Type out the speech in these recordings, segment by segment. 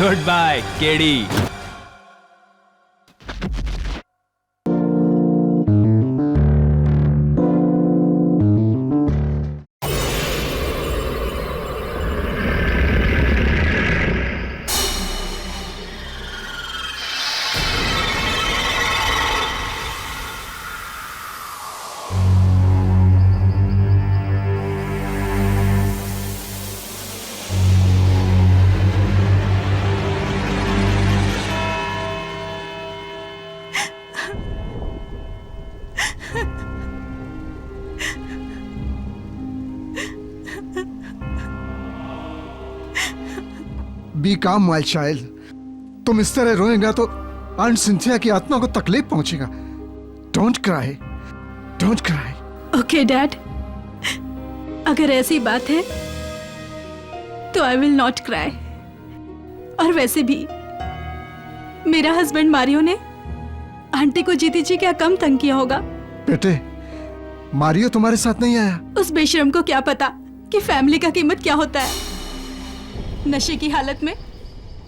Good bye KD. Be calm my child. तुम इस तरह रोएगा तो आंट सिंथिया की आत्मा को तकलीफ पहुंचेगा। Don't cry, don't cry. Okay dad, अगर ऐसी बात है तो आई विल नॉट क्राई। और वैसे भी मेरा हस्बैंड मारियो ने आंटी को जीती जी क्या कम तंग किया होगा। बेटे, मारियो तुम्हारे साथ नहीं आया? उस बेशरम को क्या पता कि फैमिली का कीमत क्या होता है। नशे की हालत में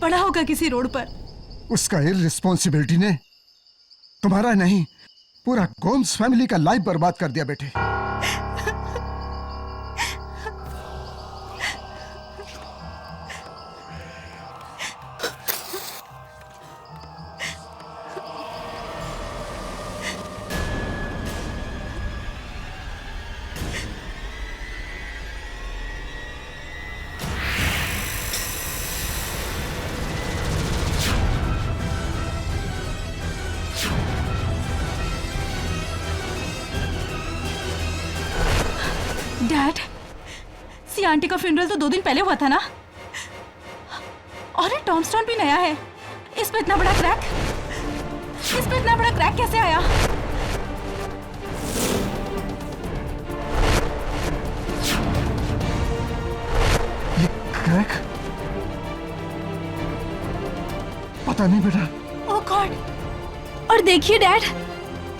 पड़ा होगा किसी रोड पर। उसका इररिस्पॉन्सिबिलिटी ने तुम्हारा नहीं, पूरा गोम्स फैमिली का लाइफ बर्बाद कर दिया बेटे। डैड, सी आंटी का फ्यूनरल तो 2 दिन पहले हुआ था ना। और ये टॉमस्टोन भी नया है। इस पे इतना बड़ा क्रैक, इस पे इतना बड़ा क्रैक कैसे आया? ये क्रैक? पता नहीं बेटा। ओह गॉड! और देखिए डैड,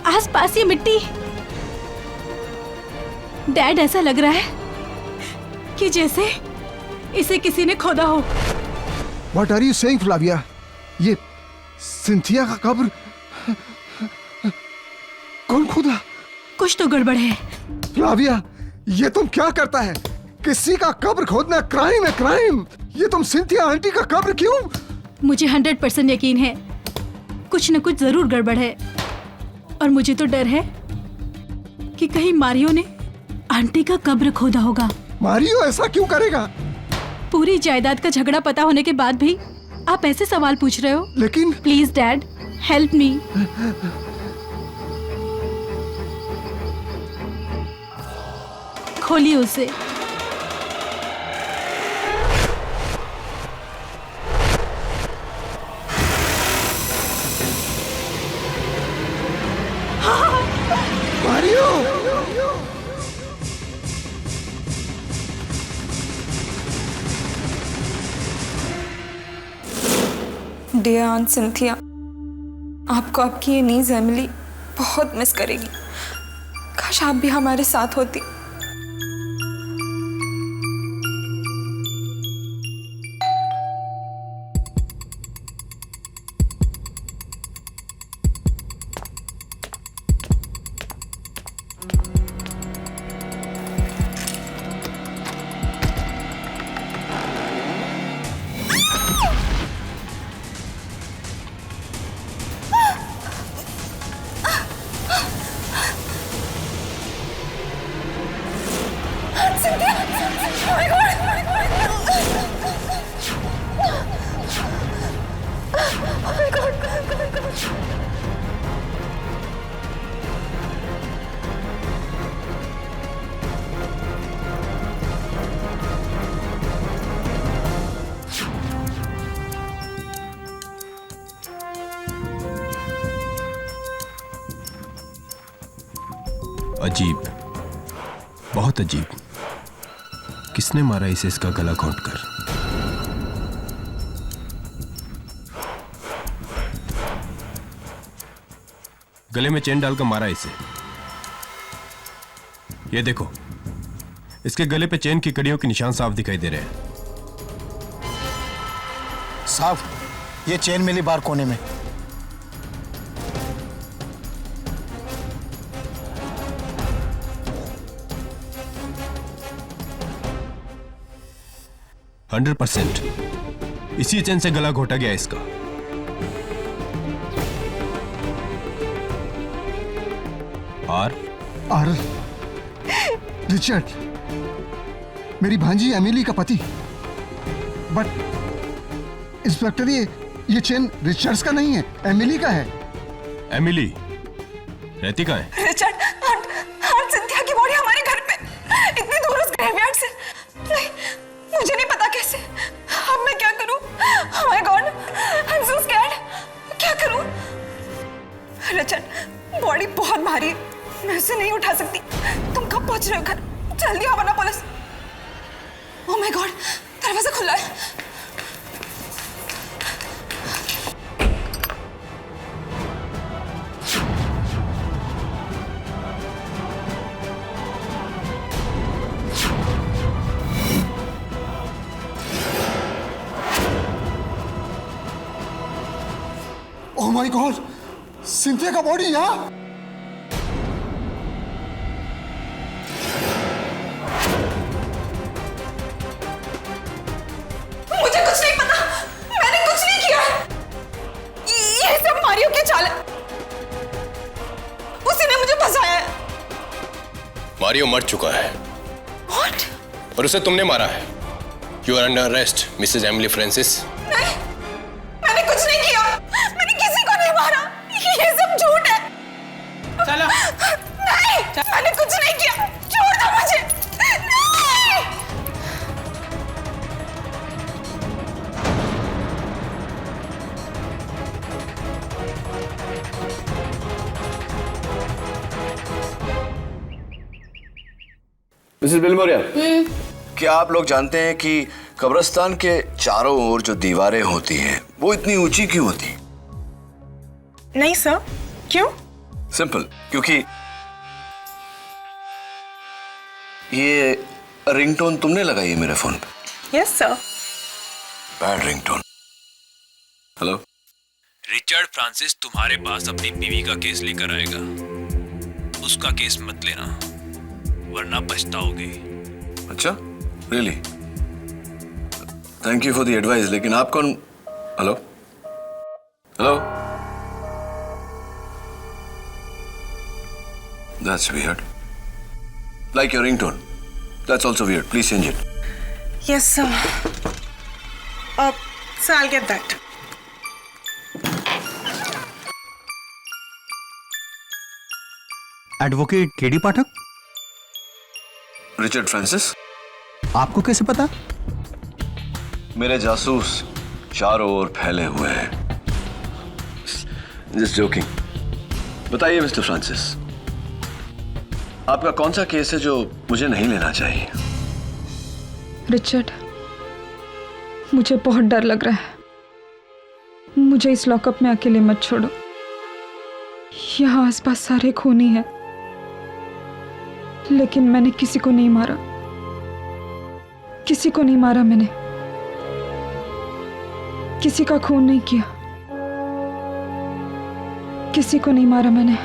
आसपास ये मिट्टी। डैड, ऐसा लग रहा है कि जैसे इसे किसी ने खोदा हो। What are you saying, Flavia? ये सिंथिया का कब्र कौन खोदा? कुछ तो गड़बड़ है। फ्लाविया, ये तुम क्या करता है? किसी का कब्र खोदना क्राइम है, क्राइम। ये तुम सिंथिया आंटी का कब्र क्यों? मुझे 100% यकीन है कुछ न कुछ जरूर गड़बड़ है। और मुझे तो डर है कि कहीं मारियो ने आंटी का कब्र खोदा होगा। मारियो ऐसा क्यों करेगा? पूरी जायदाद का झगड़ा पता होने के बाद भी आप ऐसे सवाल पूछ रहे हो। लेकिन प्लीज डैड, हेल्प मी। खोलिए उसे। मारियो! डियर आंट सिंथिया, आपको आपकी ये नीज एमिली बहुत मिस करेगी। काश आप भी हमारे साथ होती। अजीब, बहुत अजीब। किसने मारा इसे इसका गला घोंटकर? गले में चेन डालकर मारा इसे। ये देखो, इसके गले पे चेन की कड़ियों के निशान साफ दिखाई दे रहे हैं। साहब, ये चेन मिली बार कोने में। हंड्रेड % इसी चेन से गला घोटा गया इसका। और रिचर्ड, मेरी भांजी एमिली का पति। बट इंस्पेक्टर, ये चेन रिचर्ड्स का नहीं है, एमिली का है। एमिली रहती कहाँ है? रिचर्ड, आंट सिंथिया की बॉडी हमारे घर पे, इतनी दूर उस ग्रेवयार्ड से। नहीं, मुझे नहीं पता कैसे। अब मैं क्या करूं? Oh my God, I'm so scared. क्या करूं? रिचर्ड, बॉडी बहुत भारी है, मैं उसे नहीं उठा सकती। तुम कब पहुंच रहे हो घर? जल्दी आओ वरना पुलिस। Oh my God, दरवाजा खुला है। ओह माय गॉड, सिंथिया का बॉडी यहाँ। मुझे कुछ नहीं पता, मैंने कुछ नहीं किया है। ये सब मारियो की चाल है, उसी ने मुझे फंसाया है। मारियो मर चुका है। What? और उसे तुमने मारा है। You are under arrest Mrs Emily Francis. नहीं, मैंने कुछ नहीं किया, मैंने किसी को नहीं मारा, ये सब झूठ है। चलो। नहीं, मैंने कुछ नहीं किया, छोड़ दो मुझे। नहीं। मिसेस बिलमोरिया, क्या आप लोग जानते हैं कि कब्रिस्तान के चारों ओर जो दीवारें होती हैं वो इतनी ऊंची क्यों होती? नहीं सर, क्यों? सिंपल, क्योंकि ये रिंगटोन तुमने लगाई है मेरे फोन पे। Yes sir. Bad ringtone. Hello, Richard Francis तुम्हारे पास अपनी बीवी का केस लेकर आएगा। उसका केस मत लेना, वरना पछताओगे। अच्छा, really? Thank you for the advice, लेकिन आप कौन? Hello hello, that's weird. Like your ringtone, that's also weird. Please change it. Yes, sir. So I'll get that. Advocate KD Pathak, Richard Francis, आपको कैसे पता? मेरे जासूस चारों ओर फैले हुए हैं। Just joking. बताइए मिस्टर फ्रांसिस, आपका कौन सा केस है जो मुझे नहीं लेना चाहिए? रिचर्ड, मुझे बहुत डर लग रहा है। मुझे इस लॉकअप में अकेले मत छोड़ो। यहाँ आसपास सारे खूनी हैं, लेकिन मैंने किसी को नहीं मारा। किसी को नहीं मारा मैंने, किसी का खून नहीं किया, किसी को नहीं मारा मैंने।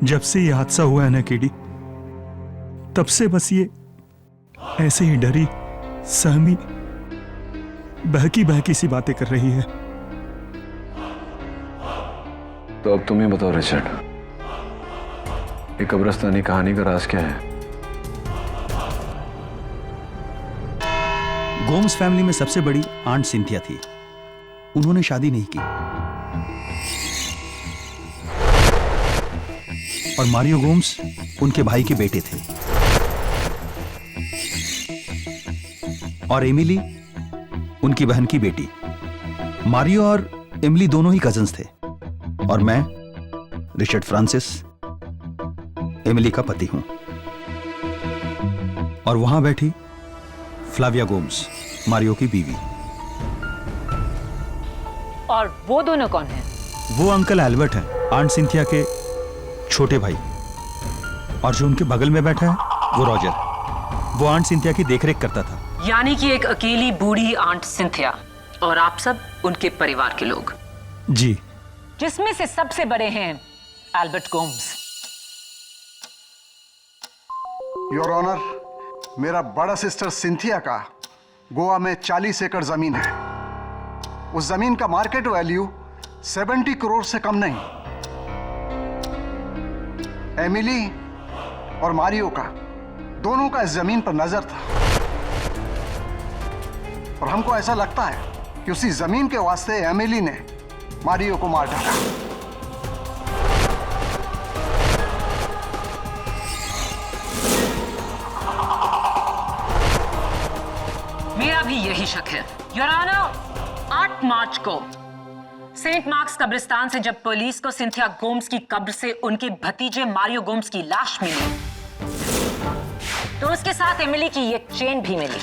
जब से ये हादसा हुआ है ना केडी, तब से बस ये ऐसे ही डरी सहमी बहकी बहकी सी बातें कर रही है। तो अब तुम ही बताओ रिचर्ड, ये कब्रिस्तानी कहानी का राज क्या है? गोम्स फैमिली में सबसे बड़ी आंट सिंथिया थी। उन्होंने शादी नहीं की और मारियो गोम्स उनके भाई के बेटे थे और एमिली उनकी बहन की बेटी। मारियो और एमिली दोनों ही कजिन्स थे और मैं रिचर्ड फ्रांसिस एमिली का पति हूं। और वहां बैठी फ्लाविया गोम्स, मारियो की बीवी। और वो दोनों कौन हैं? वो अंकल एल्बर्ट हैं, आंट सिंथिया के छोटे भाई। और जो उनके बगल में बैठा है वो रॉजर है। वो आंट सिंथिया की देखरेख करता था। यानी कि एक अकेली बूढ़ी आंट सिंथिया और आप सब उनके परिवार के लोग। जी। जिसमें से सबसे बड़े हैं एल्बर्ट गोम्स। योर ऑनर, मेरा बड़ा सिस्टर सिंथिया का गोवा में 40 एकड़ जमीन है। उस जमीन का मार्केट वैल्यू 70 करोड़ से कम नहीं। एमिली और मारियो का दोनों का इस जमीन पर नजर था और हमको ऐसा लगता है कि उसी जमीन के वास्ते एमिली ने मारियो को मार डाला। मेरा भी यही शक है योर ऑनर। 8 मार्च को सेंट मार्क्स कब्रिस्तान से जब पुलिस को सिंथिया गोम्स की कब्र से उनके भतीजे मारियो गोम्स की लाश मिली तो उसके साथ एमिली की एक चेन भी मिली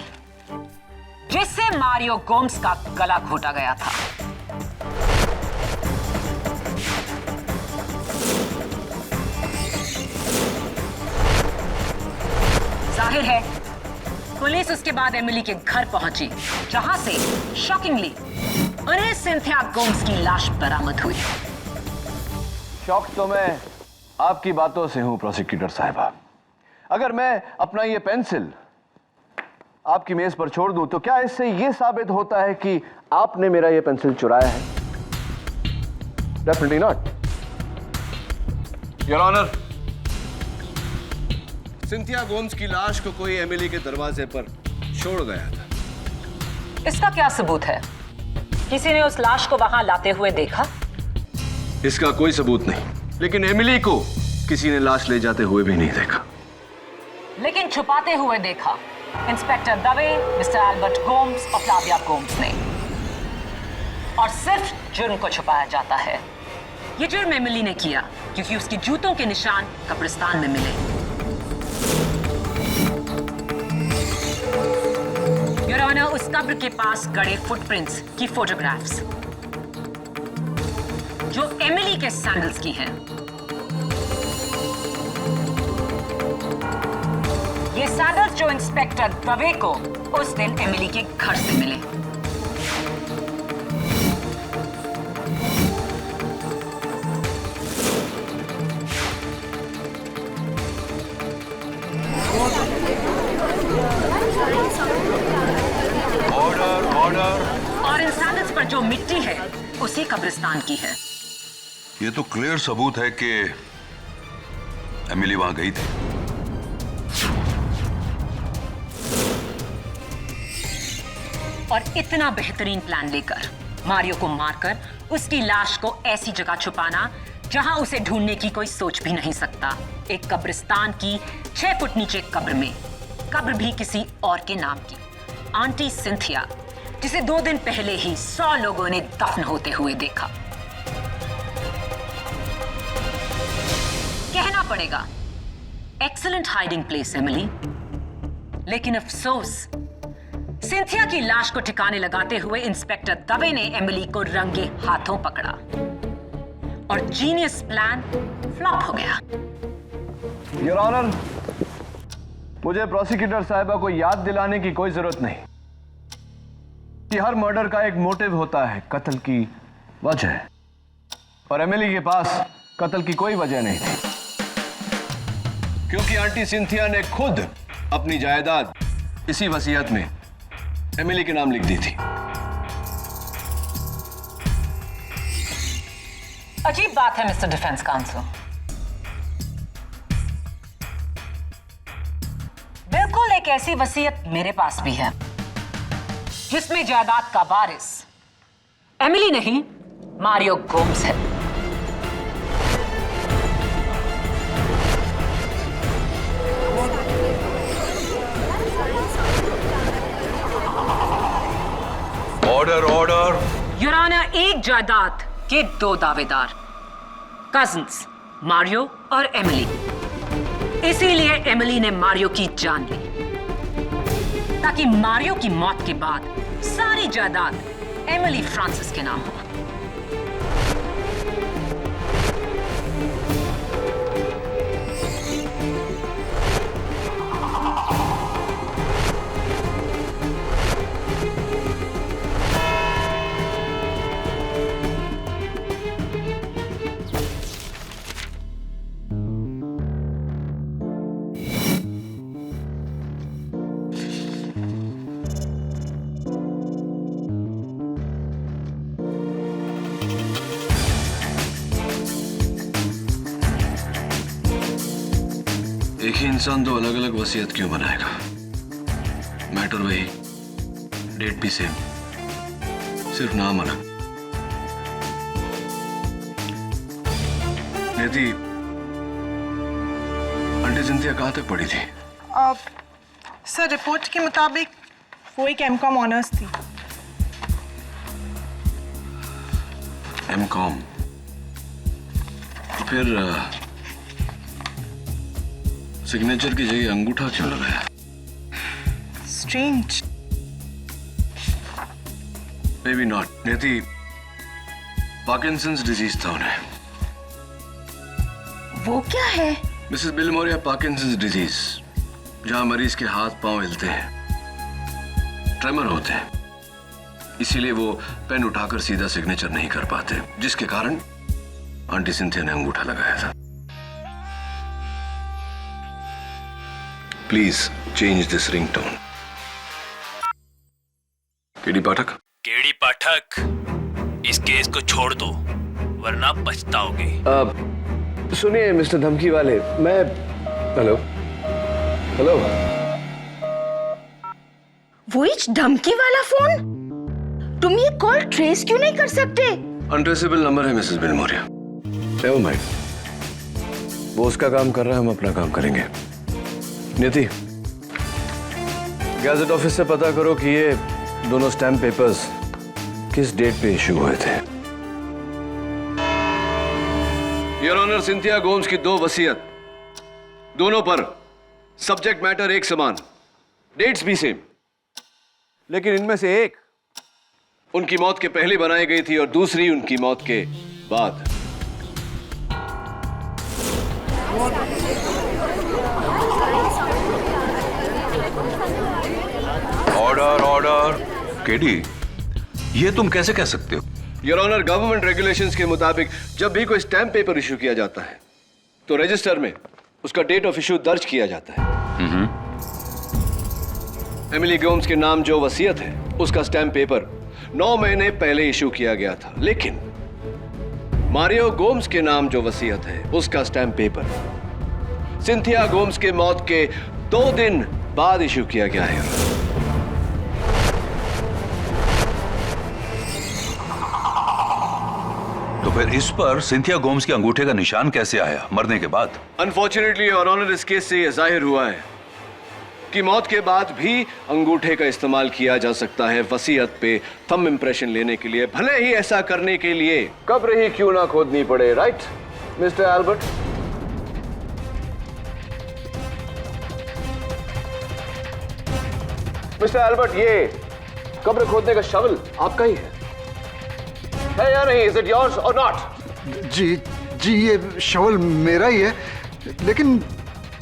जिससे मारियो गोम्स का गला घोटा गया था। जाहिर है पुलिस उसके बाद एमिली के घर पहुंची जहां से शॉकिंगली उन्हें सिंथिया गोम्स की लाश बरामद हुई। शॉक तो मैं आपकी बातों से हूं प्रोसिक्यूटर साहिबा। अगर मैं अपना ये पेंसिल आपकी मेज पर छोड़ दूं तो क्या इससे यह साबित होता है कि आपने मेरा ये पेंसिल चुराया है? Definitely not your honour. Cynthia Gomes की लाश को कोई एमिली के दरवाजे पर छोड़ गया था। इसका क्या सबूत है? किसी ने उस लाश को वहां लाते हुए देखा? इसका कोई सबूत नहीं, लेकिन एमिली को किसी ने लाश ले जाते हुए भी नहीं देखा। लेकिन छुपाते हुए देखा inspector Dave, mister Albert Gomes और फ्लाविया गोम्स ने। और सिर्फ जुर्म को छुपाया जाता है। ये जुर्म एमिली ने किया क्योंकि उसके जूतों के निशान कब्रिस्तान में मिले। योर ऑनर, उस कब्र के पास गड़े फुटप्रिंट्स की फोटोग्राफ्स जो एमिली के सैंडल्स की हैं। ये सैंडल्स जो इंस्पेक्टर दवे को उस दिन एमिली के घर से मिले। ऑर्डर। और इन सैंडल्स पर जो मिट्टी है उसी कब्रिस्तान की है। ये तो क्लियर सबूत है कि एमिली वहां गई थी। और इतना बेहतरीन प्लान लेकर मारियो को मारकर उसकी लाश को ऐसी जगह छुपाना जहां उसे ढूंढने की कोई सोच भी नहीं सकता। एक कब्रिस्तान की 6 फुट नीचे कब्र में, कब्र भी किसी और के नाम की, आंटी सिंथिया, जिसे 2 दिन पहले ही 100 लोगों ने दफन होते हुए देखा। कहना पड़ेगा एक्सीलेंट हाइडिंग प्लेस एमिली, लेकिन अफसोस सिंथिया की लाश को ठिकाने लगाते हुए इंस्पेक्टर दवे ने एमिली को रंगे हाथों पकड़ा और जीनियस प्लान फ्लॉप हो गया। योर ऑनर, मुझे प्रोसिक्यूटर साहिबा को याद दिलाने की कोई जरूरत नहीं कि हर मर्डर का एक मोटिव होता है, कत्ल की वजह। और एमिली के पास कत्ल की कोई वजह नहीं थी क्योंकि आंटी सिंथिया ने खुद अपनी जायदाद इसी वसीयत में एमिली के नाम लिख दी थी। अजीब बात है मिस्टर डिफेंस काउंसिल। बिल्कुल एक ऐसी वसीयत मेरे पास भी है जिसमें जायदाद का वारिस एमिली नहीं मारियो गोम्स है। ऑर्डर। योर ऑनर, एक जायदाद के 2 दावेदार, कजिन्स मारियो और एमिली। इसीलिए एमिली ने मारियो की जान ली ताकि मारियो की मौत के बाद सारी जायदाद एमिली फ्रांसिस के नाम हो। एक ही इंसान दो अलग अलग वसीयत क्यों बनाएगा? मैटर वही, डेट भी सेम, सिर्फ नाम अलग। नियति, आंटी सिंथिया कहाँ तक पढ़ी थी? सर रिपोर्ट के मुताबिक वो एक एमकॉम ऑनर्स थी। एमकॉम? फिर सिग्नेचर की जगह अंगूठा क्यों लगाया? स्ट्रेंज। May be not. नियति, पार्किंसंस डिजीज था उन्हें। वो क्या है? मिसेस बिलमोरिया, पार्किंसंस डिजीज, जहां मरीज के हाथ पांव हिलते हैं, ट्रेमर होते हैं, इसीलिए वो पेन उठाकर सीधा सिग्नेचर नहीं कर पाते, जिसके कारण आंटी सिंथिया ने अंगूठा लगाया था। Please change this ringtone. KD Pathak? KD Pathak, इस केस को छोड़ दो वरना पछताओगे। सुनिए मिस्टर धमकी वाले, मैं हेलो हेलो। वो इच धमकी वाला फोन? तुम ये कॉल ट्रेस क्यों नहीं कर सकते? अनट्रेसेबल नंबर है मिसेस बिलमोरिया। नेवर माइंड, वो उसका काम कर रहा है, हम अपना काम करेंगे। नियति, गैजेट ऑफिस से पता करो कि ये दोनों स्टैम्प पेपर्स किस डेट पे इशू हुए थे। योर ऑनर, सिंथिया गोम्स की 2 वसीयत, दोनों पर सब्जेक्ट मैटर एक समान, डेट्स भी सेम, लेकिन इनमें से एक उनकी मौत के पहले बनाई गई थी और दूसरी उनकी मौत के बाद। Order order. केडी, ये तुम कैसे कह सकते हो? योर ऑनर, गवर्नमेंट रेगुलेशंस के मुताबिक जब भी कोई स्टैम्प पेपर इशू किया जाता है तो रजिस्टर में उसका डेट ऑफ इशू दर्ज किया जाता है। एमिली गोम्स के नाम जो वसीयत है उसका स्टैम्प पेपर 9 महीने पहले इशू किया गया था, लेकिन मारियो गोम्स के नाम जो वसीयत है उसका स्टैम्प पेपर सिंथिया गोम्स के मौत के 2 दिन बाद इशू किया गया है। तो फिर इस पर सिंथिया गोम्स के अंगूठे का निशान कैसे आया मरने के बाद? अनफॉर्चुनेटली योर ऑनर, इस केस से यह जाहिर हुआ है कि मौत के बाद भी अंगूठे का इस्तेमाल किया जा सकता है वसीयत पे थंब इंप्रेशन लेने के लिए, भले ही ऐसा करने के लिए कब्र ही क्यों ना खोदनी पड़े। Right mister Albert? Mister Albert, ये कब्र खोदने का शवल आपका ही है या नहीं? इज इट योर्स और नॉट? जी, ये शवल मेरा ही है, लेकिन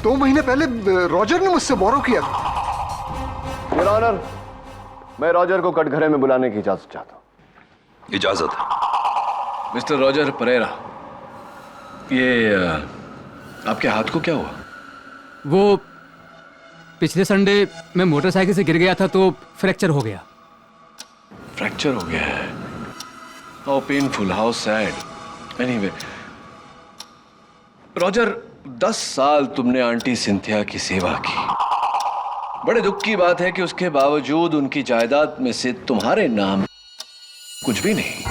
2 महीने पहले रॉजर ने मुझसे बोरो किया था। योर ऑनर, मैं रॉजर को कटघरे में बुलाने की इजाजत चाहता हूं। इजाजत। मिस्टर रॉजर परेरा, ये आपके हाथ को क्या हुआ? वो पिछले संडे मैं मोटरसाइकिल से गिर गया था तो फ्रैक्चर हो गया। फ्रैक्चर हो गया है? How painful, how sad. Anyway Roger, 10 साल तुमने आंटी सिंथिया की सेवा की। बड़े दुख की बात है कि उसके बावजूद उनकी जायदाद में से तुम्हारे नाम कुछ भी नहीं।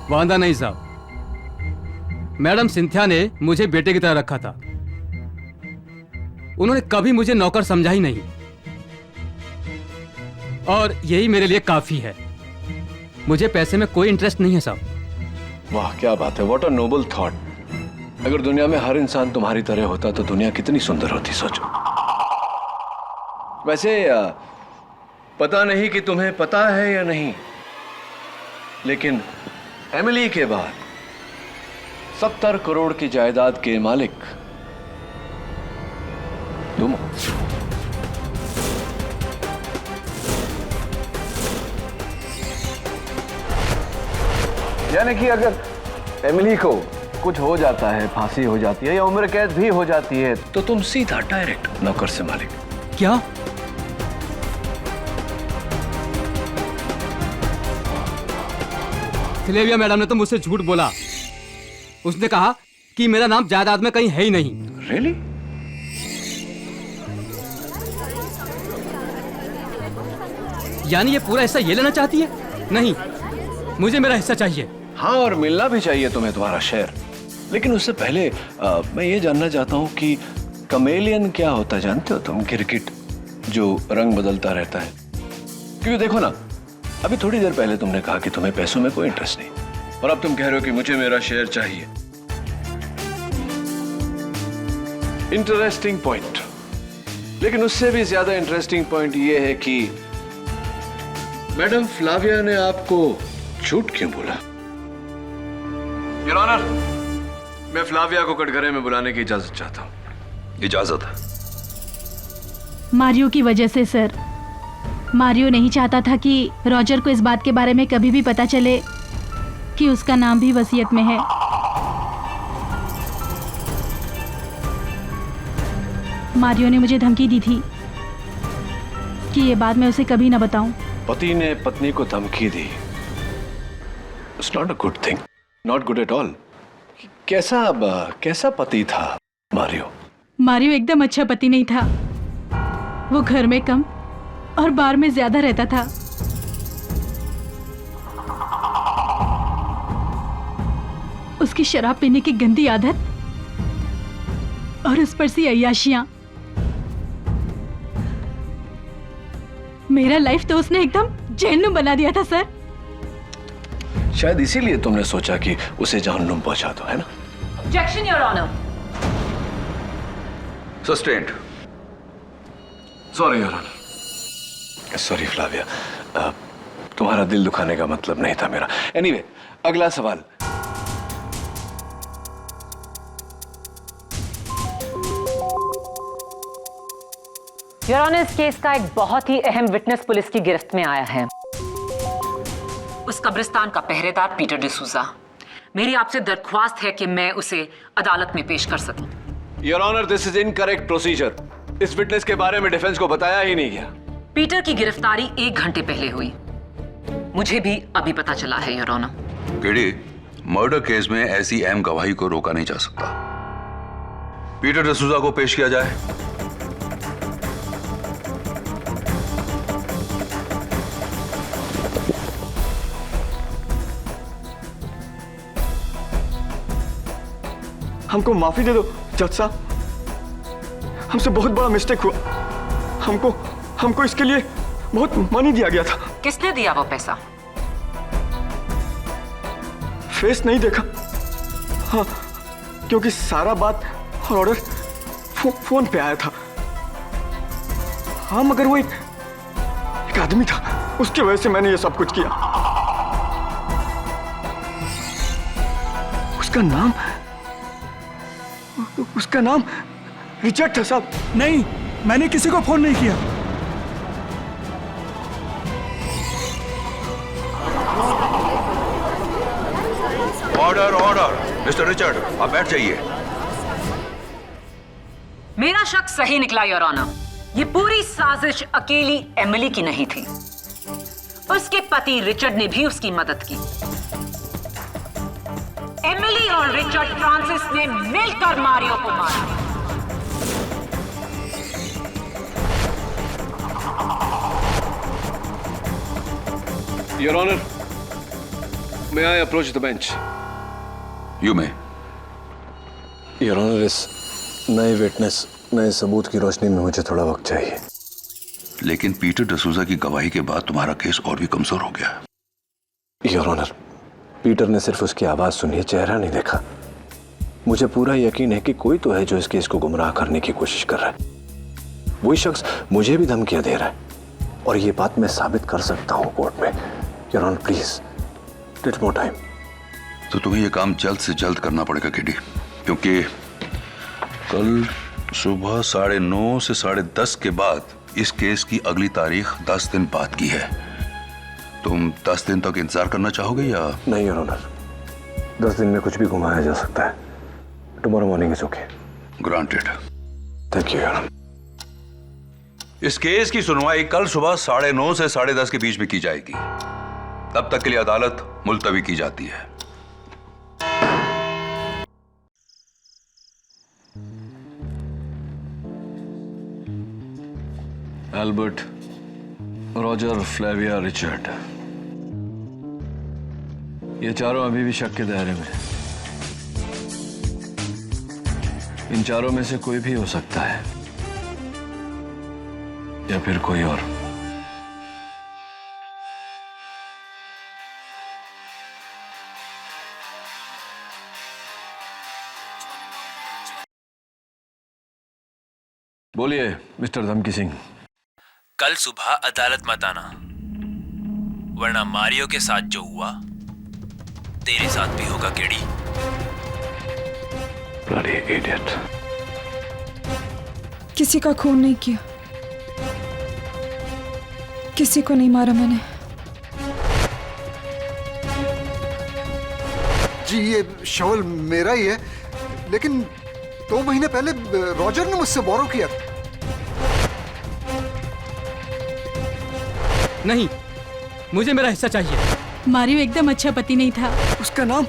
वांदा नहीं साहब, मैडम सिंथिया ने मुझे बेटे की तरह रखा था। उन्होंने कभी मुझे नौकर समझा ही नहीं, और यही मेरे लिए काफी है। मुझे पैसे में कोई इंटरेस्ट नहीं है साहब। वाह क्या बात है, व्हाट अ नोबल थॉट। अगर दुनिया में हर इंसान तुम्हारी तरह होता तो दुनिया कितनी सुंदर होती, सोचो। वैसे पता नहीं कि तुम्हें पता है या नहीं, लेकिन एमिली के बाद 70 करोड़ की जायदाद के मालिक तुम। यानी कि अगर एमिली को कुछ हो जाता है, फांसी हो जाती है या उम्र कैद भी हो जाती है, तो तुम सीधा डायरेक्ट नौकर से मालिक। क्या? सिलेविया मैडम ने तो मुझसे झूठ बोला। उसने कहा कि मेरा नाम जायदाद में कहीं है ही नहीं। Really? यानी ये पूरा हिस्सा ये लेना चाहती है? नहीं, मुझे मेरा हिस्सा चाहिए। हाँ, और मिलना भी चाहिए तुम्हें तुम्हारा शेयर। लेकिन उससे पहले मैं ये जानना चाहता हूँ कि कमेलियन क्या होता है जानते हो तुम? क्रिकेट जो रंग बदलता रहता है। क्योंकि देखो ना, अभी थोड़ी देर पहले तुमने कहा कि तुम्हें पैसों में कोई इंटरेस्ट नहीं, और अब तुम कह रहे हो कि मुझे मेरा शेयर चाहिए। Interesting point. लेकिन उससे भी ज्यादा इंटरेस्टिंग पॉइंट ये है कि मैडम फ्लाविया ने आपको झूठ क्यों बोला? योर ऑनर, मैं फ्लाविया को कटघरे में बुलाने की इजाजत चाहता हूं। इजाजत? मारियो की वजह से सर। मारियो नहीं चाहता था कि रॉजर को इस बात के बारे में कभी भी पता चले कि उसका नाम भी वसीयत में है। मारियो ने मुझे धमकी दी थी कि ये बात मैं उसे कभी ना बताऊं। पति ने पत्नी को धमकी दी। It's not a good thing, not good at all. कैसा पति था मारियो? मारियो एकदम अच्छा पति नहीं था। वो घर में कम और बार में ज्यादा रहता था। उसकी शराब पीने की गंदी आदत और उस पर सी अय्याशियां। मेरा लाइफ तो उसने एकदम जहन्नुम बना दिया था सर। शायद इसीलिए तुमने सोचा कि उसे जहन्नुम पहुंचा दो, है ना? Objection, Your Honor. Sustained. Sorry your honour. Sorry Flavia, तुम्हारा दिल दुखाने का मतलब नहीं था मेरा। एनीवे, अगला सवाल। योर ऑनर, इस केस का एक बहुत ही अहम विटनेस पुलिस की गिरफ्त में आया है। उस कब्रिस्तान का पहरेदार पीटर डिसूजा। मेरी आपसे दरख्वास्त है कि मैं उसे अदालत में पेश कर सकूं। Your honour, this is incorrect procedure. इस विटनेस के बारे में डिफेंस को बताया ही नहीं गया। पीटर की गिरफ्तारी 1 घंटे पहले हुई। मुझे भी अभी पता चला है your honour. KD, murder case में ऐसी अहम गवाही को रोका नहीं जा सकता। पीटर डिसूजा को पेश किया जाए। हमको माफी दे दो जज साहब, हमसे बहुत बड़ा मिस्टेक हुआ। हमको इसके लिए बहुत मनी दिया गया था। किसने दिया वो पैसा? फेस नहीं देखा। हाँ, क्योंकि सारा बात और ऑर्डर फोन पे आया था। हाँ, मगर वो एक आदमी था, उसकी वजह से मैंने ये सब कुछ किया। उसका नाम रिचर्ड था साहब। नहीं, मैंने किसी को फोन नहीं किया। Order order. मिस्टर रिचर्ड, आप बैठ जाइए। मेरा शक सही निकला योर ऑनर। ये पूरी साजिश अकेली एमिली की नहीं थी। उसके पति रिचर्ड ने भी उसकी मदद की। एमिली और रिचर्ड फ्रांसिस ने मिलकर मारियो को मारा। Your honour, may I approach the bench? You may. Your honour, इस नए विटनेस, नए सबूत की रोशनी में मुझे थोड़ा वक्त चाहिए। लेकिन पीटर डिसूजा की गवाही के बाद तुम्हारा केस और भी कमजोर हो गया। योर ऑनर, पीटर ने सिर्फ उसकी आवाज सुनी है, चेहरा नहीं देखा। मुझे पूरा यकीन है कि कोई तो है जो इस केस को गुमराह करने की कोशिश कर रहा है। वही शख्स मुझे भी धमकियां दे रहा है, और ये बात मैं साबित कर सकता हूं कोर्ट में। Your honour, please take more time. तो तुम्हें यह काम जल्द से जल्द करना पड़ेगा केडी, क्योंकि कल सुबह 9:30 से 10:30 के बाद इस केस की अगली तारीख 10 दिन बाद की है। तुम 10 दिन तक इंतजार करना चाहोगे या? नहीं योर ऑनर, 10 दिन में कुछ भी घुमाया जा सकता है। Tomorrow morning is okay. Granted. Thank you your honour. इस केस की सुनवाई कल सुबह 9:30 से 10:30 के बीच में की जाएगी। तब तक के लिए अदालत मुलतवी की जाती है। एल्बर्ट, रॉजर, फ्लेविया, रिचर्ड, ये चारों अभी भी शक के दायरे में। इन चारों में से कोई भी हो सकता है या फिर कोई और। बोलिए मिस्टर धमकी सिंह। कल सुबह अदालत मत आना, वरना मारियो के साथ जो हुआ तेरे साथ भी होगा केडी। Bloody idiot। किसी का खून नहीं किया, किसी को नहीं मारा मैंने। जी ये शवल मेरा ही है, लेकिन 2 महीने पहले रॉजर ने मुझसे बोरो किया था। नहीं, मुझे मेरा हिस्सा चाहिए। मारियो एकदम अच्छा पति नहीं था। उसका नाम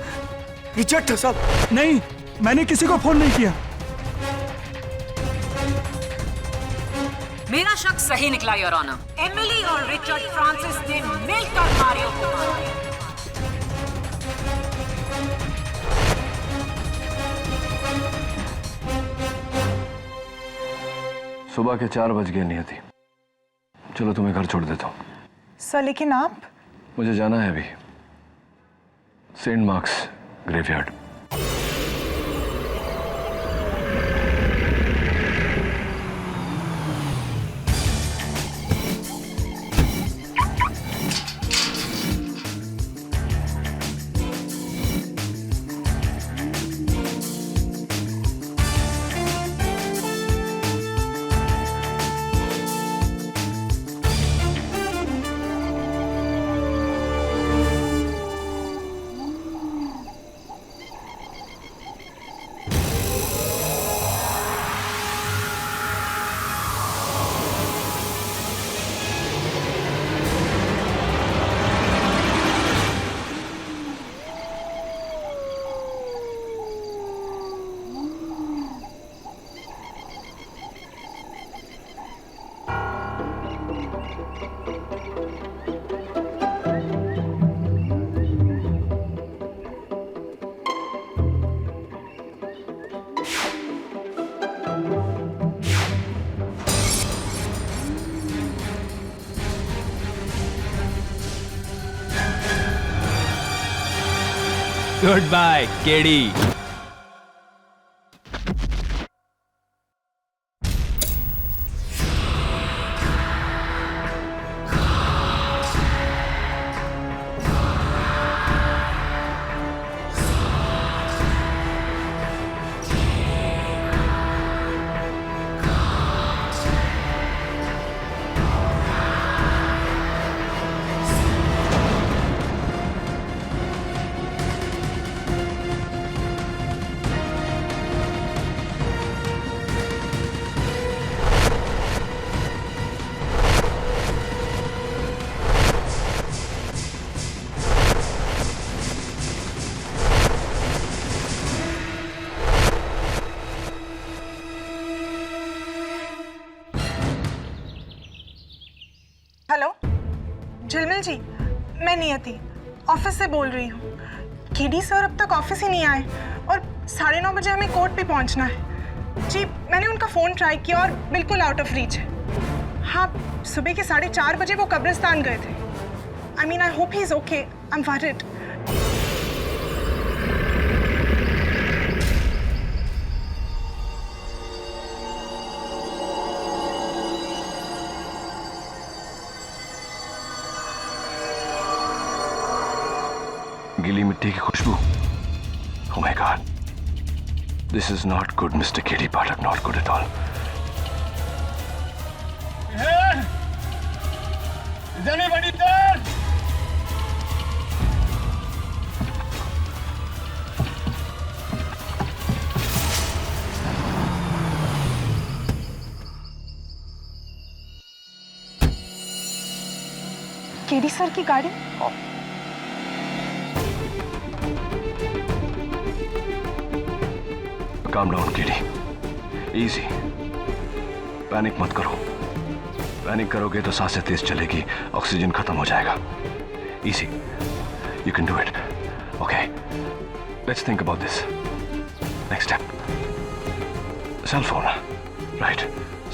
रिचर्ड था साहब। नहीं, मैंने किसी को फोन नहीं किया। मेरा शक सही निकला योर ऑनर। एमिली और रिचर्ड फ्रांसिस ने मिलकर मारियो को मारा। सुबह के 4 बज गए नियति। चलो तुम्हें घर छोड़ देता हूँ। सर लेकिन आप? मुझे जाना है अभी Saint Mark's graveyard. Goodbye KD. Hello Jhilmil ji, मैं नियति ऑफिस से बोल रही हूँ। केडी सर अब तक ऑफिस ही नहीं आए और 9:30 बजे हमें कोर्ट पे पहुँचना है। जी मैंने उनका फ़ोन ट्राई किया और बिल्कुल आउट ऑफ रीच है। हाँ, सुबह के 4:30 बजे वो कब्रिस्तान गए थे। I mean I hope he is okay. I am worried. गीली मिट्टी की खुशबू। Oh my God, this is not good, Mr. K.D. Pathak. Not good at all. Is anybody there? KD sir की गाड़ी। Calm down, K.D. Easy. Panic मत करो। Panic करोगे तो सांसें तेज चलेगी, ऑक्सीजन खत्म हो जाएगा। Easy, you can do it. Okay, let's think about this. Next step, cell phone. Right,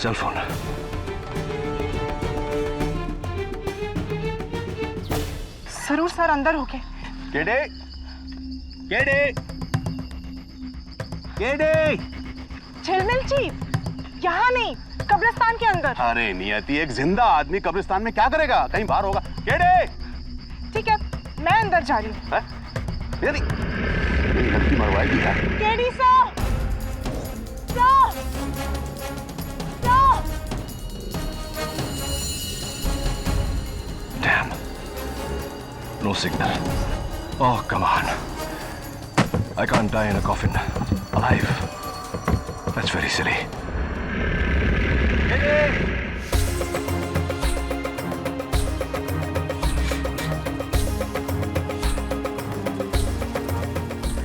cell phone. जरूर सर अंदर होके। केडे, केडे, केडे। झिलमिल जी, यहाँ नहीं, कब्रिस्तान के अंदर। अरे नियति, एक जिंदा आदमी कब्रिस्तान में क्या करेगा? कहीं बाहर होगा। केडे। ठीक है, मैं अंदर जा रही हूँ। नियति, मेरी लड़की मरवाएगी यार। KD sir, sir, sir. Damn. No signal. Oh, come on. I can't die in a coffin. Alive. That's very silly.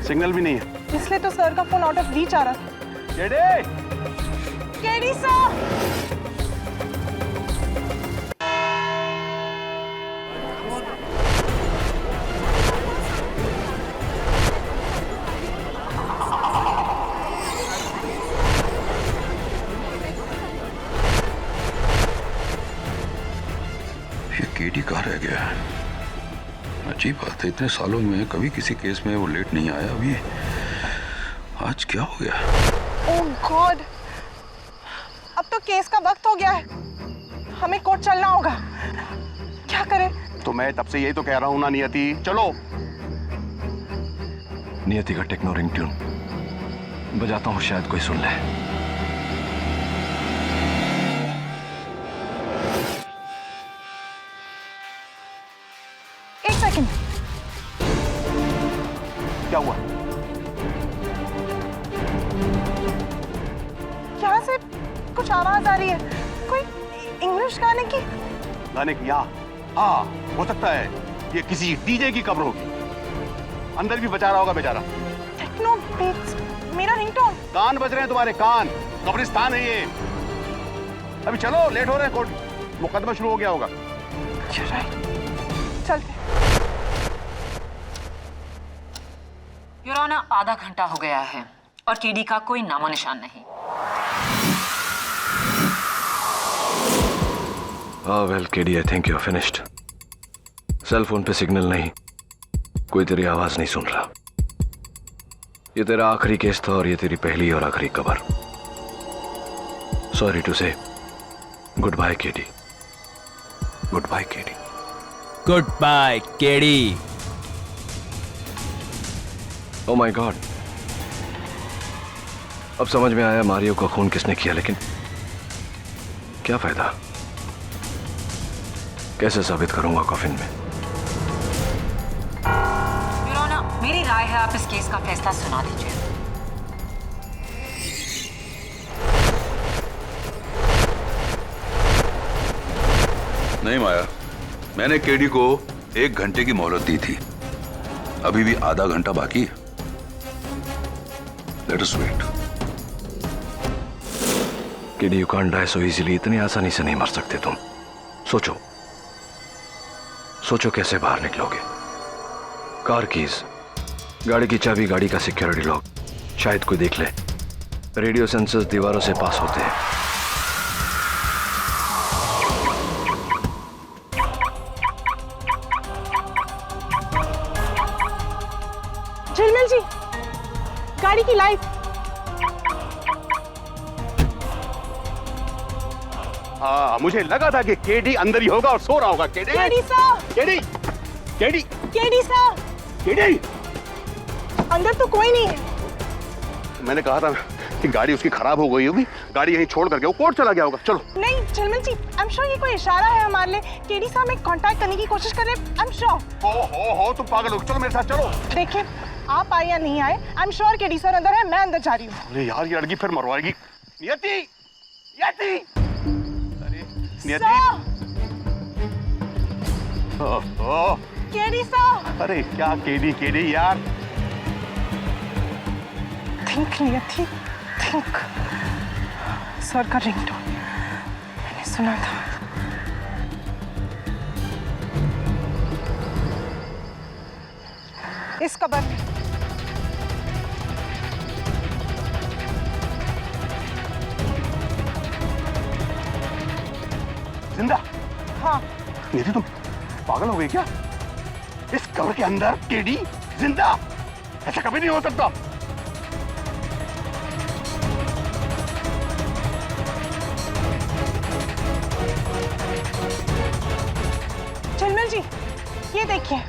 Signal भी नहीं है। इसलिए तो सर का फोन आउट ऑफ रीच आ रहा था। केडे। KD sir. केडी कहाँ रह गया? अजीब बात है, इतने सालों में कभी किसी केस में वो लेट नहीं आया। अभी आज क्या हो गया? ओह गॉड, अब तो केस का वक्त हो गया है, हमें कोर्ट चलना होगा। क्या करें? तो मैं तब से यही तो कह रहा हूँ ना नियति, चलो। नियति का टेक्नो रिंग ट्यून बजाता हूँ, शायद कोई सुन ले। एक सेकंड। क्या हुआ? यहाँ से कुछ आवाज आ रही है, कोई इंग्लिश गाने की। गाने की? हाँ, हो सकता है ये किसी डीजे की कब्र होगी। अंदर भी बचा रहा होगा बेचारा। टेक्नो बीट्स, मेरा रिंगटोन। कान बज रहे हैं तुम्हारे कान, कब्रिस्तान है ये। अभी चलो, लेट हो रहे हैं, कोर्ट मुकदमा शुरू हो गया होगा। चलते। योर ऑनर, आधा घंटा हो गया है और केडी का कोई नामो निशान नहीं। Well KD, I think you are finished. Cell phone पे सिग्नल नहीं, कोई तेरी आवाज नहीं सुन रहा। ये तेरा आखिरी केस था और ये तेरी पहली और आखिरी कबर। Sorry to say, goodbye KD. Goodbye KD. Goodbye KD. Oh my God, अब समझ में आया मारियो का खून किसने किया, लेकिन क्या फायदा? कैसे साबित करूंगा कॉफिन में? योर ऑनर, मेरी राय है आप इस केस का फैसला सुना दीजिए। नहीं माया, मैंने केडी को 1 घंटे की मोहलत दी थी, अभी भी आधा घंटा बाकी है। Let us wait. KD, you can't die so easily. इतनी आसानी से नहीं मर सकते तुम। सोचो, सोचो कैसे बाहर निकलोगे। कार कीज, गाड़ी की चाबी, गाड़ी का सिक्योरिटी लॉक, शायद कोई देख ले। रेडियो सेंसर्स दीवारों से पास होते हैं। झिलमिल जी, गाड़ी की लाइट। हाँ, मुझे लगा था कि केडी अंदर ही होगा और सो रहा होगा। KD, KD sir. KD, KD, KD sir. KD, अंदर तो कोई नहीं है। मैंने कहा था कि गाड़ी उसकी खराब हो गई होगी, गाड़ी यहीं छोड़ करके वो कोर्ट चला गया होगा। चलो। नहीं झिलमिल जी, आई एम श्योर ये कोई इशारा है हमारे लिए। केडी साहब में कांटेक्ट करने की कोशिश कर रहे हैं, आई एम श्योर। हो तुम पागल हो, चलो मेरे साथ चलो। देखिए, आप आए या नहीं आए, I am sure KD sir अंदर है, मैं अंदर जा रही हूँ। अरे यार, ये लड़की फिर मरवाएगी। नियति, नियति, अरे नियति, ओह, केडी सर। अरे क्या केडी, केडी यार। थिंक नियति, थिंक। सर का रिंगटोन, मैंने सुना था। इस कब्र में जिंदा? हाँ। निधि तुम पागल हो गई क्या? इस कब्र के अंदर केडी जिंदा? ऐसा कभी नहीं हो सकता। झिलमिल जी, ये देखिए,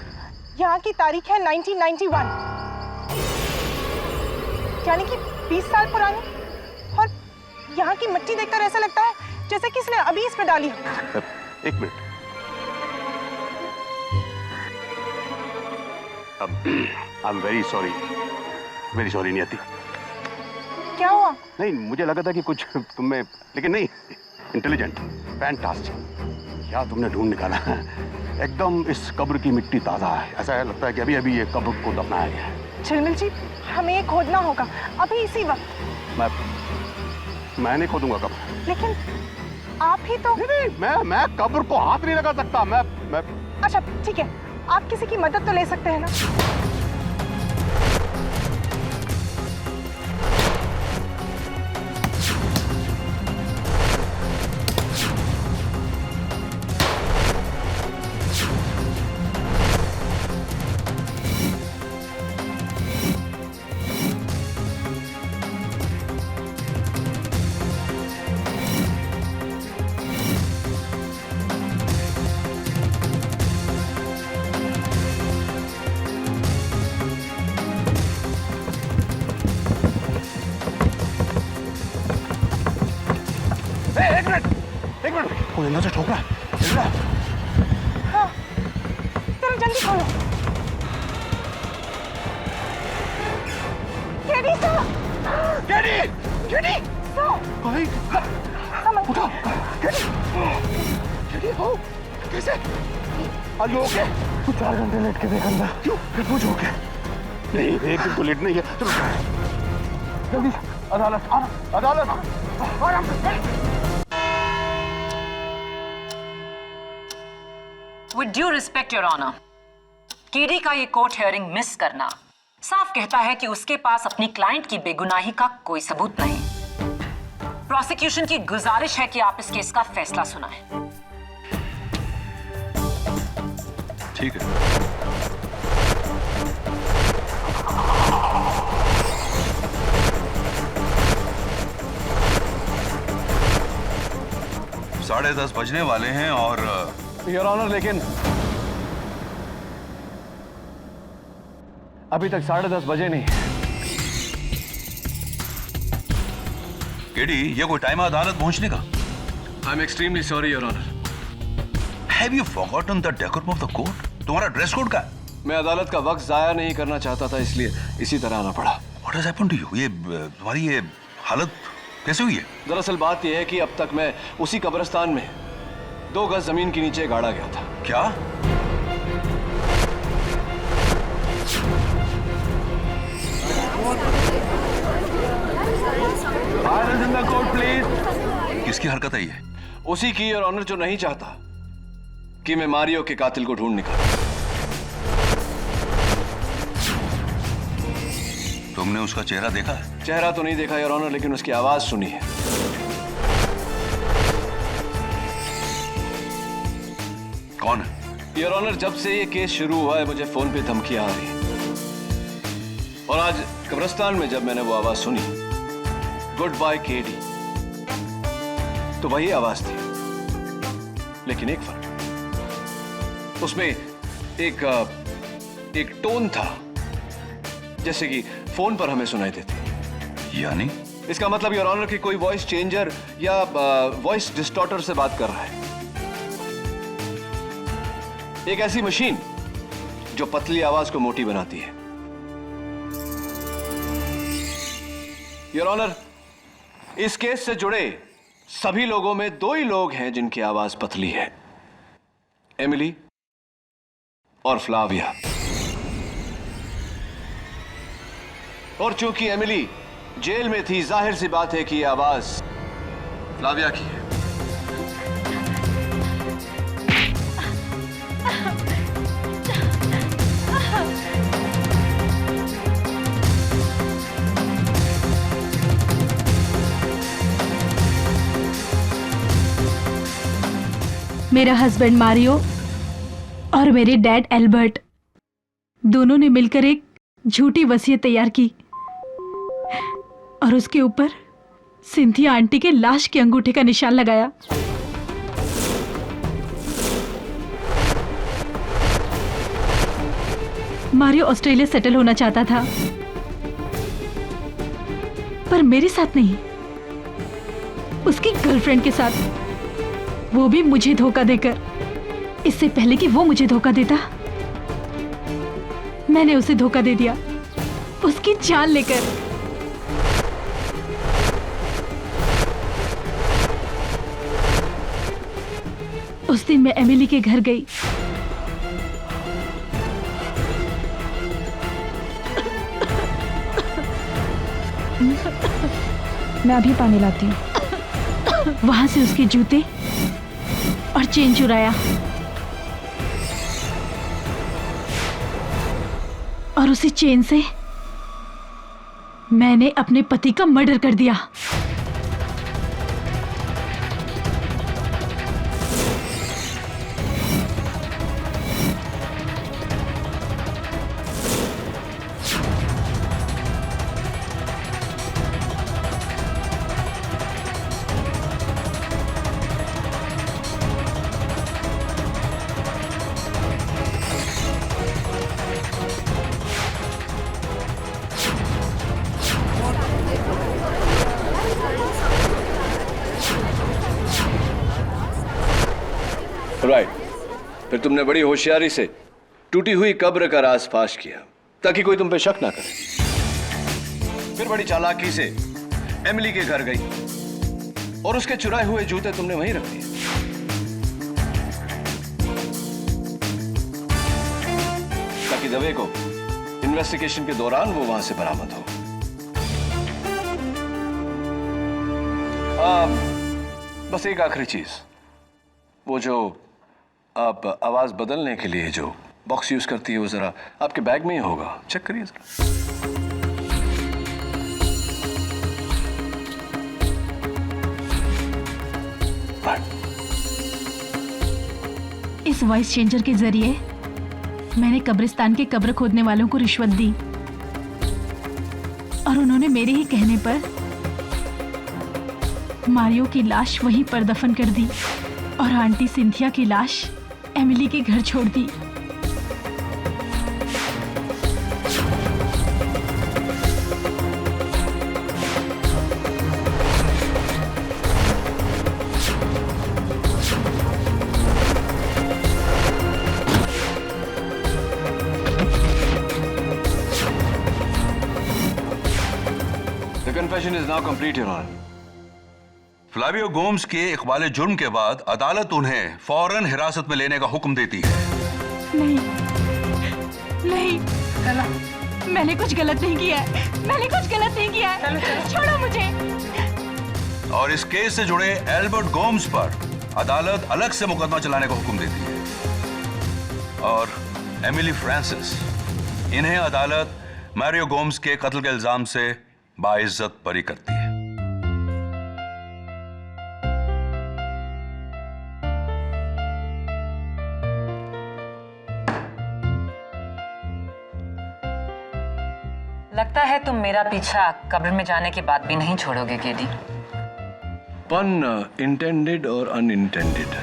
यहाँ की तारीख है 1991, यानी कि 20 साल पुरानी। और यहाँ की मिट्टी देखकर ऐसा लगता है जैसे कि इसने अभी इस पे डाली हो। एक minute, I am very sorry नियति। क्या हुआ? नहीं, मुझे लगा था कि कुछ तुम्हें, लेकिन नहीं, इंटेलिजेंट, फैंटास्टिक। क्या तुमने ढूंढ निकाला है। एकदम इस कब्र की मिट्टी ताजा है, ऐसा लगता है कि अभी अभी ये कब्र को दफनाया गया है। झिलमिल जी, हमें ये खोदना होगा अभी इसी वक्त। मैं नहीं खोदूंगा कब्र। लेकिन आप ही तो। नहीं, मैं कब्र को हाथ नहीं लगा सकता। मैं अच्छा ठीक है, आप किसी की मदद तो ले सकते हैं ना। एक मिनट, कोई अंदर से ठोक रहा है। हाँ, चलो जल्दी खोलो। KD sir! केडी! भाई, उठो। केडी हो? कैसे? Are you okay? 4 घंटे लेट के देख अंदर। क्यों? फिर पूछो क्या? नहीं, एक दिन तो लेट नहीं है। चलो जल्दी, अदालत आराम से। With due respect, Your Honor, KD का ये कोर्ट हियरिंग मिस करना साफ कहता है कि उसके पास अपनी क्लाइंट की बेगुनाही का कोई सबूत नहीं। प्रोसिक्यूशन की गुजारिश है कि आप इस केस का फैसला सुनाएं। ठीक है। 10:30 बजने वाले हैं और योर ऑनर, लेकिन अभी तक 10:30 बजे नहीं। केडी, ये कोई टाइम है अदालत पहुंचने का? I am extremely sorry your honour. Have you forgotten the decorum of the court? तुम्हारा ड्रेस कोड क्या है? मैं अदालत का वक्त जाया नहीं करना चाहता था, इसलिए इसी तरह आना पड़ा। What has happened to you? ये तुम्हारी ये हालत कैसे हुई है? दरअसल बात यह है कि अब तक मैं उसी कब्रिस्तान में 2 गज जमीन के नीचे गाड़ा गया था। क्या? In the court please. किसकी हरकत है ये? उसी की और ऑनर, जो नहीं चाहता कि मैं मारियो के कातिल को ढूंढ निकालूं। तुमने उसका चेहरा देखा है? चेहरा तो नहीं देखा योर ऑनर, लेकिन उसकी आवाज सुनी है। कौन है? योर ऑनर, जब से ये केस शुरू हुआ है मुझे फोन पे धमकियां आ रही हैं। और आज कब्रिस्तान में जब मैंने वो आवाज सुनी, गुड बाय केडी, तो वही आवाज थी, लेकिन एक फर्क, उसमें एक टोन था जैसे कि फोन पर हमें सुनाई देती। यानी? इसका मतलब योर ऑनर कि कोई वॉइस चेंजर या वॉइस डिस्टॉर्टर से बात कर रहा है। एक ऐसी मशीन जो पतली आवाज को मोटी बनाती है। योर ऑनर, इस केस से जुड़े सभी लोगों में 2 ही लोग हैं जिनकी आवाज पतली है, एमिली और फ्लाविया। और चूंकि एमिली जेल में थी, जाहिर सी बात है कि यह आवाज फ्लाविया की है। मेरा हस्बैंड मारियो और मेरे डैड एल्बर्ट दोनों ने मिलकर एक झूठी वसीयत तैयार की और उसके ऊपर सिंथिया आंटी के लाश के अंगूठे का निशान लगाया। मारियो ऑस्ट्रेलिया सेटल होना चाहता था, पर मेरे साथ नहीं, उसकी गर्लफ्रेंड के साथ, वो भी मुझे धोखा देकर। इससे पहले कि वो मुझे धोखा देता, मैंने उसे धोखा दे दिया, उसकी जान लेकर। उस दिन मैं एमिली के घर गई। मैं अभी पानी लाती हूँ। वहां से उसके जूते और चेन चुराया और उसी चेन से मैंने अपने पति का मर्डर कर दिया। राइट, फिर तुमने बड़ी होशियारी से टूटी हुई कब्र का राज फाश किया ताकि कोई तुम पे शक ना करे। फिर बड़ी चालाकी से एमिली के घर गई और उसके चुराए हुए जूते तुमने वहीं रख दिए ताकि दवे को इन्वेस्टिगेशन के दौरान वो वहां से बरामद हो। बस एक आखिरी चीज, वो जो आप आवाज बदलने के लिए जो बॉक्स यूज करती है वो जरा आपके बैग में ही होगा, चेक करिए जरा। इस वॉइस चेंजर के जरिए मैंने कब्रिस्तान के कब्र खोदने वालों को रिश्वत दी और उन्होंने मेरे ही कहने पर मारियो की लाश वहीं पर दफन कर दी और आंटी सिंथिया की लाश एमिली के घर छोड़ दी। The confession is now complete, Your Honor. Flavio Gomes के इकबाल जुर्म के बाद अदालत उन्हें फौरन हिरासत में लेने का हुक्म देती है। नहीं, नहीं, मैंने कुछ गलत नहीं किया है, मैंने कुछ गलत नहीं किया है, छोड़ो मुझे। और इस केस से जुड़े एल्बर्ट गोम्स पर अदालत अलग से मुकदमा चलाने का हुक्म देती है और एमिली फ्रांसिस, इन्हें अदालत मारियो गोम्स के कत्ल के इल्जाम से बाइज्जत बरी करती है। लगता है तुम मेरा पीछा कब्र में जाने के बाद भी नहीं छोड़ोगे केडी। पन इंटेंडेड और अनइंटेंडेड।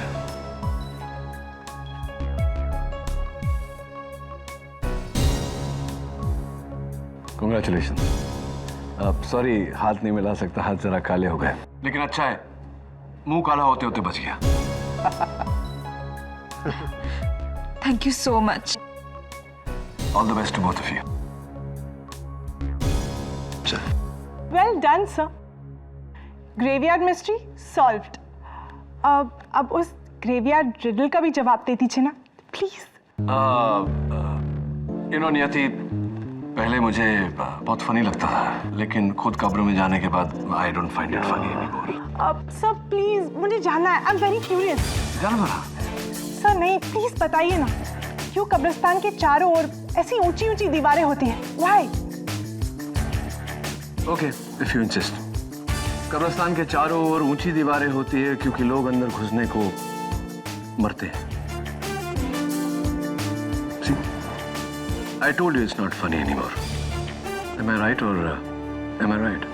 कांग्रेचुलेशन। अब सॉरी, हाथ नहीं मिला सकता, हाथ जरा काले हो गए, लेकिन अच्छा है मुंह काला होते होते बच गया। Thank you so much. All the best to both of you. Well done sir. Graveyard mystery solved. अब उस ग्रेवयार्ड रिडल का भी जवाब दे दीजिए ना प्लीज। नियति, पहले मुझे बहुत फनी लगता था, लेकिन खुद कब्र में जाने के बाद I don't find it funny anymore. अब सर प्लीज, मुझे जानना है, आई एम वेरी क्यूरियस। जानना सर नहीं, प्लीज बताइए ना, क्यों कब्रिस्तान के चारों ओर ऐसी ऊंची ऊंची दीवारें होती हैं? Why? Okay, if you insist. कब्रिस्तान के चारों ओर ऊंची दीवारें होती है क्योंकि लोग अंदर घुसने को मरते हैं। See, I told you it's not funny anymore. Am I right or am I right?